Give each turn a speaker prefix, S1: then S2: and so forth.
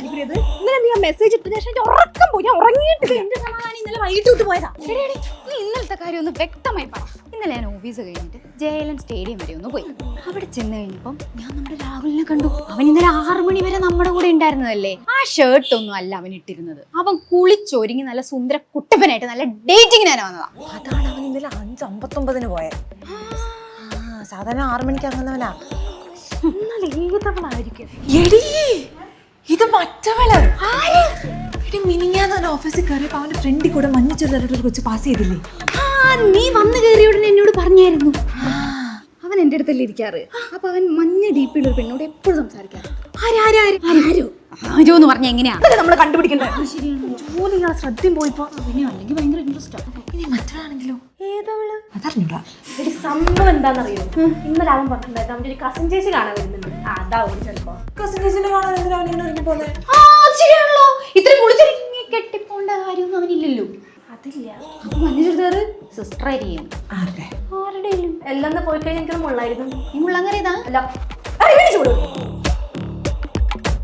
S1: ആയിരിക്കും ഇന്നലെ നീ മെസ്സേജ് ഇട്ടതിന് ശേഷം ഉറക്കം പോയി. ഞാൻ ഉറങ്ങിയിട്ട് എന്റെ സമാധാനം ഇന്നലെ വൈകിട്ട് വിട്ട് പോയതാ.
S2: നീ ഇന്നലത്തെ കാര്യം ഒന്ന് വ്യക്തമായി പറ. ഇന്നലെ ഞാൻ ഓഫീസ് കഴിഞ്ഞിട്ട് JLN സ്റ്റേഡിയം വരെ ഒന്ന് പോയി. അവിടെ ചെന്ന് കഴിഞ്ഞപ്പം ഞാൻ നമ്മുടെ രാഹുലിനെ കണ്ടു. അവൻ ഇന്നലെ 6 മണി വരെ നമ്മുടെ കൂടെ ഉണ്ടായിരുന്നതല്ലേ. ആ ഷർട്ട് ഒന്നും അല്ല അവൻ ഇട്ടിരുന്നത്. അവൻ കുളിച്ചൊരുങ്ങി നല്ല സുന്ദര കുട്ടപ്പനായിട്ട് നല്ല ഡേറ്റിങ്ങിനാണ് വന്നതാ.
S1: അതാണ് അവൻ ഇന്നലെ 5:59 പോയത്. സാധാരണ 6 മണിക്ക് ഇറങ്ങുന്നവനാ. ഏതവളായിരിക്കും? എടീ, ഇത് മറ്റവള്. എടി, മിനിഞ്ഞാന്ന് ഓഫീസിൽ കയറിയപ്പോ അവന്റെ ഫ്രണ്ടിൽ കൂടെ മഞ്ഞ ചെറുതായിട്ട് കൊച്ചു പാസ് ചെയ്തില്ലേ?
S2: നീ വന്ന് കയറിയ ഉടനെ എന്നോട് പറഞ്ഞായിരുന്നു. അവൻ എന്റെ അടുത്തല്ലേ ഇരിക്കാറ്. അപ്പൊ അവൻ മഞ്ഞ DP-യുള്ള ഒരു പെണ്ണോട് എപ്പോഴും സംസാരിക്കാറ്. ആരോ എന്ന് പറഞ്ഞ എങ്ങനെയാ
S1: നമ്മള് കണ്ടുപിടിക്കണ്ടേ? ജോലിയാ, ശ്രദ്ധയും പോയിപ്പോ.
S2: പിന്നെ അല്ലെങ്കിൽ ഭയങ്കര ഇൻട്രസ്റ്റാ.
S1: ഇനി മറ്റവളാണെങ്കിലോ?
S3: ഏതവള്?
S1: അതറിഞ്ഞൂടാ.
S3: ഒരു സംഭവം എന്താണെന്നറിയോ? ഇന്നലെ അവൻ പറഞ്ഞിട്ടുണ്ടായിരുന്നു അവന്റെ ഒരു കസിൻ ചേച്ചി കാണാൻ വരുന്നുണ്ട്. അതാവും ചിലപ്പോ.
S1: കസിൻ ചേച്ചിനെ കാണാൻ എന്തിനാ അവനിങ്ങനെ ഒരുങ്ങി പോന്നെ?
S2: ശരിയാണല്ലോ. ഇത്രയും കുളിച്ചൊരുങ്ങി കെട്ടിപ്പോണ്ട കാര്യമൊന്നും അവനില്ലല്ലോ.
S3: അതില്ല.
S2: അപ്പൊ മഞ്ഞ ചുരിദാറ് സിസ്റ്റർ ആയിരിക്കും.
S1: ആരുടെ?
S3: ആരുടെയും എല്ലാം പോയി കഴിഞ്ഞാൽ മുള്ളായിരുന്നു.
S2: ഈ മുള്ളങ്ങരേതാ?
S3: അല്ല,